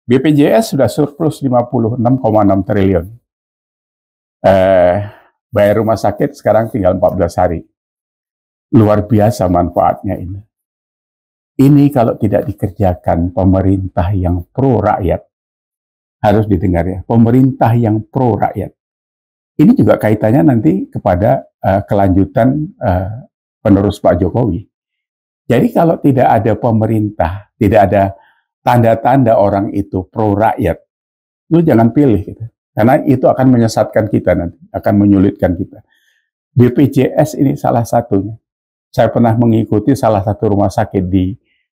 BPJS sudah surplus 56,6 triliun. Bayar rumah sakit sekarang tinggal 14 hari. Luar biasa manfaatnya ini. Ini kalau tidak dikerjakan pemerintah yang pro rakyat, harus didengar ya, pemerintah yang pro rakyat. Ini juga kaitannya nanti kepada kelanjutan penerus Pak Jokowi. Jadi kalau tidak ada pemerintah, tidak ada tanda-tanda orang itu pro rakyat, lu jangan pilih gitu. Karena itu akan menyesatkan kita nanti, akan menyulitkan kita. BPJS ini salah satunya. Saya pernah mengikuti salah satu rumah sakit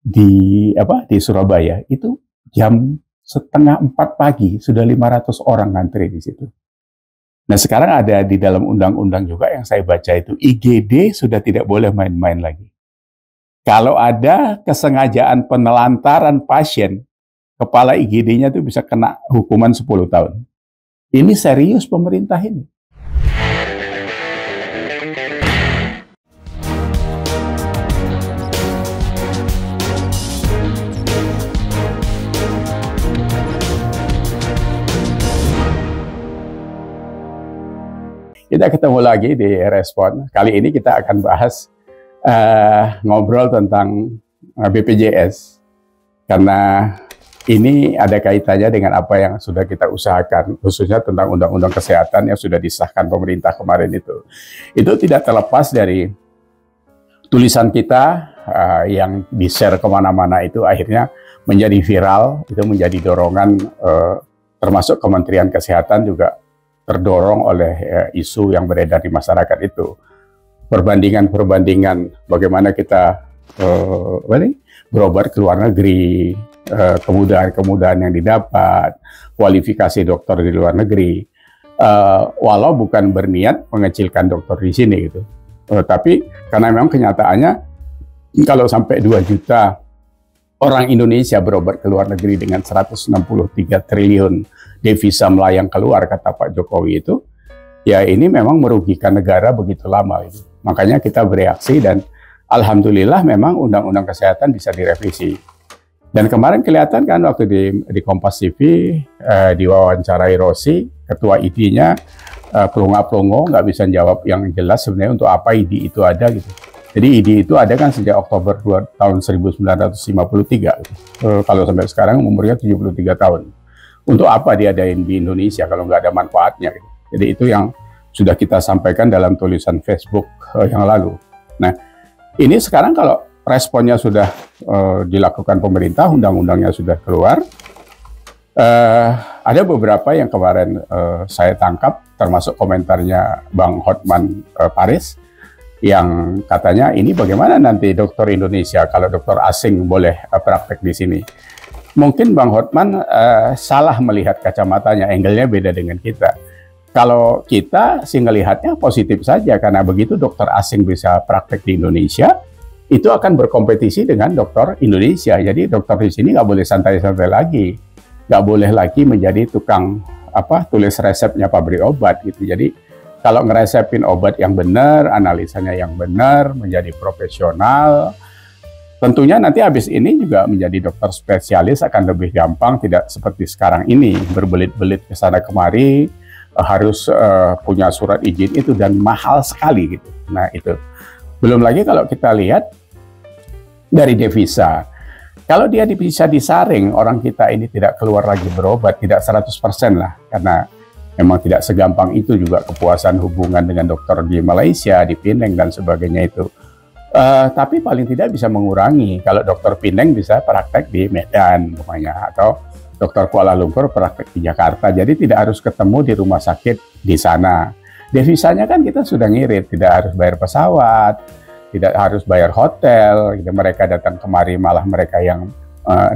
di Surabaya, itu jam 3:30 pagi sudah 500 orang ngantri di situ. Nah sekarang ada di dalam undang-undang juga yang saya baca itu, IGD sudah tidak boleh main-main lagi. Kalau ada kesengajaan penelantaran pasien, kepala IGD-nya itu bisa kena hukuman 10 tahun. Ini serius pemerintah ini. Kita ketemu lagi di Respon. Kali ini kita akan bahas ngobrol tentang BPJS. Karena ini ada kaitannya dengan apa yang sudah kita usahakan, khususnya tentang Undang-Undang Kesehatan yang sudah disahkan pemerintah kemarin itu. Itu tidak terlepas dari tulisan kita yang di-share kemana-mana itu akhirnya menjadi viral, itu menjadi dorongan termasuk Kementerian Kesehatan juga terdorong oleh isu yang beredar di masyarakat itu. Perbandingan bagaimana kita berobat ke luar negeri, kemudahan-kemudahan yang didapat, kualifikasi dokter di luar negeri. Walau bukan berniat mengecilkan dokter di sini gitu. Tapi karena memang kenyataannya kalau sampai 2 juta orang Indonesia berobat ke luar negeri dengan 163 triliun devisa melayang keluar, kata Pak Jokowi itu, ya ini memang merugikan negara begitu lama. Gitu. Makanya kita bereaksi dan alhamdulillah memang Undang-Undang Kesehatan bisa direvisi. Dan kemarin kelihatan kan waktu di Kompas TV, diwawancarai Rossi, ketua ID-nya, pelongo-pelongo, nggak bisa jawab yang jelas sebenarnya untuk apa ID itu ada gitu. Jadi ID itu ada kan sejak Oktober tahun 1953. Gitu. Kalau sampai sekarang umurnya 73 tahun. Untuk apa diadain di Indonesia kalau nggak ada manfaatnya? Gitu. Jadi itu yang sudah kita sampaikan dalam tulisan Facebook yang lalu. Nah, ini sekarang kalau responnya sudah dilakukan pemerintah, undang-undangnya sudah keluar, ada beberapa yang kemarin saya tangkap, termasuk komentarnya Bang Hotman Paris, yang katanya ini bagaimana nanti dokter Indonesia kalau dokter asing boleh praktek di sini. Mungkin Bang Hotman salah melihat kacamatanya, angle-nya beda dengan kita. Kalau kita sih ngelihatnya positif saja, karena begitu dokter asing bisa praktek di Indonesia, itu akan berkompetisi dengan dokter Indonesia. Jadi dokter di sini nggak boleh santai-santai lagi, nggak boleh lagi menjadi tukang tulis resepnya pabrik obat gitu. Jadi kalau ngeresepin obat yang benar, analisanya yang benar, menjadi profesional, tentunya nanti habis ini juga menjadi dokter spesialis akan lebih gampang, tidak seperti sekarang ini berbelit-belit ke sana kemari, harus punya surat izin itu dan mahal sekali gitu. Nah itu. Belum lagi kalau kita lihat dari devisa. Kalau dia bisa disaring, orang kita ini tidak keluar lagi berobat, tidak 100% lah, karena memang tidak segampang itu juga kepuasan hubungan dengan dokter di Malaysia, di Penang dan sebagainya itu. Tapi paling tidak bisa mengurangi. Kalau dokter Penang bisa praktek di Medan namanya, atau dokter Kuala Lumpur praktek di Jakarta. Jadi tidak harus ketemu di rumah sakit di sana. Devisanya kan kita sudah ngirit, tidak harus bayar pesawat, tidak harus bayar hotel. Gitu. Mereka datang kemari, malah mereka yang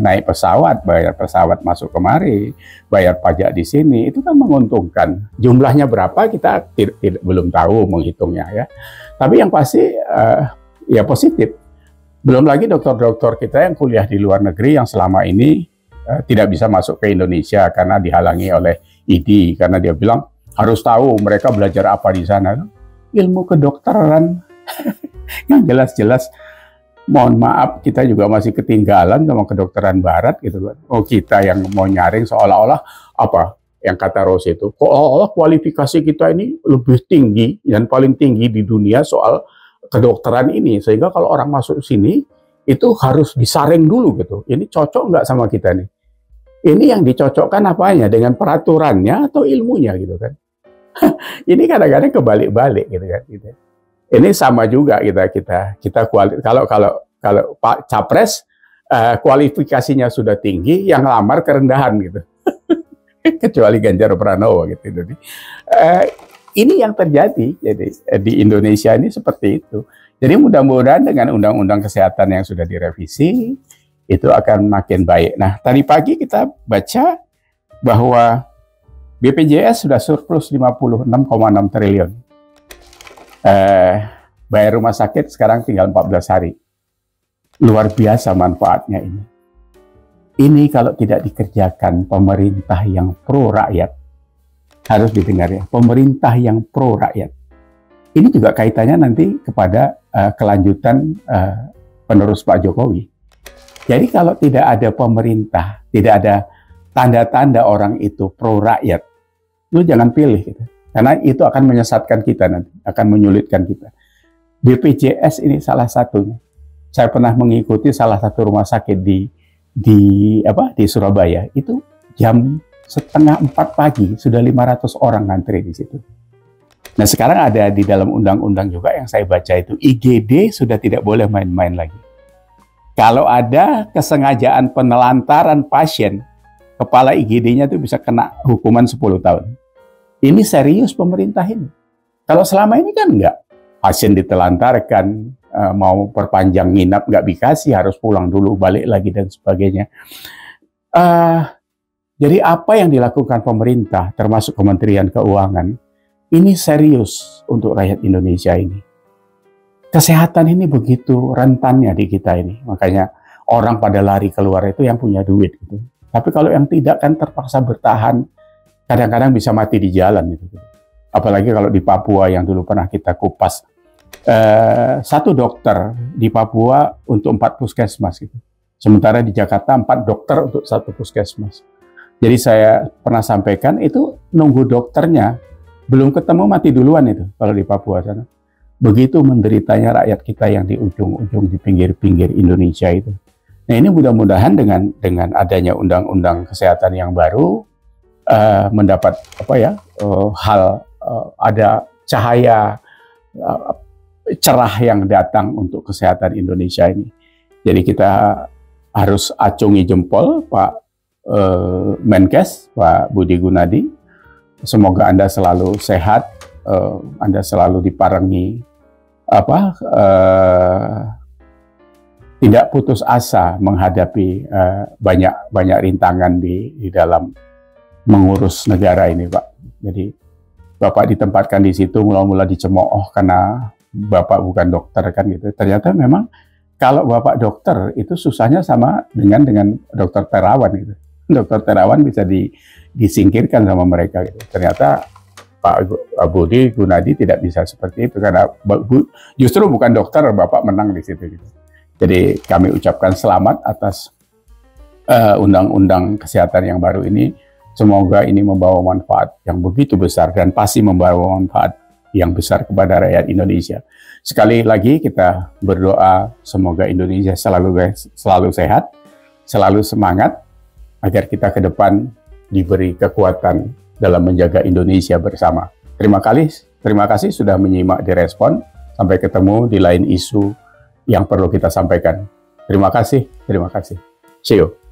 naik pesawat, bayar pesawat masuk kemari, bayar pajak di sini, itu kan menguntungkan. Jumlahnya berapa kita belum tahu menghitungnya ya. Tapi yang pasti ya positif. Belum lagi dokter-dokter kita yang kuliah di luar negeri yang selama ini tidak bisa masuk ke Indonesia karena dihalangi oleh ID, karena dia bilang harus tahu mereka belajar apa di sana. Ilmu kedokteran yang jelas-jelas mohon maaf kita juga masih ketinggalan sama kedokteran barat gitu kan. Oh, kita yang mau nyaring seolah-olah apa yang kata Rose itu, seolah-olah kualifikasi kita ini lebih tinggi dan paling tinggi di dunia soal kedokteran ini, sehingga kalau orang masuk sini itu harus disaring dulu gitu. Ini cocok nggak sama kita nih? Ini yang dicocokkan apanya, dengan peraturannya atau ilmunya gitu kan? Ini kadang-kadang kebalik-balik gitu kan. Gitu. Ini sama juga kalau Pak Capres kualifikasinya sudah tinggi, yang lamar kerendahan gitu. Kecuali Ganjar Pranowo gitu. Jadi ini yang terjadi. Jadi di Indonesia ini seperti itu. Jadi mudah-mudahan dengan undang-undang kesehatan yang sudah direvisi itu akan makin baik. Nah, tadi pagi kita baca bahwa BPJS sudah surplus 56,6 triliun. Bayar rumah sakit sekarang tinggal 14 hari. Luar biasa manfaatnya ini. Ini kalau tidak dikerjakan pemerintah yang pro rakyat, harus didengar ya, pemerintah yang pro rakyat. Ini juga kaitannya nanti kepada kelanjutan penerus Pak Jokowi. Jadi kalau tidak ada pemerintah, tidak ada tanda-tanda orang itu pro rakyat, lu jangan pilih gitu. Karena itu akan menyesatkan kita nanti, akan menyulitkan kita. BPJS ini salah satunya. Saya pernah mengikuti salah satu rumah sakit di Surabaya. Itu jam 3:30 pagi sudah 500 orang ngantri di situ. Nah, sekarang ada di dalam undang-undang juga yang saya baca itu, IGD sudah tidak boleh main-main lagi. Kalau ada kesengajaan penelantaran pasien, kepala IGD-nya itu bisa kena hukuman 10 tahun. Ini serius pemerintah ini. Kalau selama ini kan enggak. Pasien ditelantarkan, mau perpanjang nginap nggak dikasih, harus pulang dulu, balik lagi dan sebagainya. Jadi apa yang dilakukan pemerintah, termasuk Kementerian Keuangan, ini serius untuk rakyat Indonesia ini. Kesehatan ini begitu rentannya di kita ini. Makanya orang pada lari keluar itu yang punya duit gitu. Tapi kalau yang tidak kan terpaksa bertahan, kadang-kadang bisa mati di jalan gitu. Apalagi kalau di Papua yang dulu pernah kita kupas, satu dokter di Papua untuk 4 puskesmas gitu. Sementara di Jakarta 4 dokter untuk 1 puskesmas. Jadi saya pernah sampaikan itu nunggu dokternya belum ketemu mati duluan itu kalau di Papua sana. Begitu menderitanya rakyat kita yang di ujung-ujung di pinggir-pinggir Indonesia itu. Nah, ini mudah-mudahan dengan adanya undang-undang kesehatan yang baru mendapat ada cahaya cerah yang datang untuk kesehatan Indonesia ini. Jadi kita harus acungi jempol Pak Menkes, Pak Budi Gunadi. Semoga Anda selalu sehat, Anda selalu diparengi tidak putus asa menghadapi banyak rintangan di dalam mengurus negara ini, Pak. Jadi Bapak ditempatkan di situ mula-mula dicemooh karena Bapak bukan dokter kan gitu. Ternyata memang kalau Bapak dokter itu susahnya sama dengan dokter terawan gitu. Dokter terawan bisa disingkirkan sama mereka gitu. Ternyata Pak Budi Gunadi tidak bisa seperti itu karena justru bukan dokter, Bapak menang di situ gitu. Jadi kami ucapkan selamat atas undang-undang kesehatan yang baru ini. Semoga ini membawa manfaat yang begitu besar dan pasti membawa manfaat yang besar kepada rakyat Indonesia. Sekali lagi kita berdoa semoga Indonesia selalu sehat, selalu semangat agar kita ke depan diberi kekuatan dalam menjaga Indonesia bersama. Terima kasih sudah menyimak di Respon. Sampai ketemu di lain isu yang perlu kita sampaikan. Terima kasih. See you.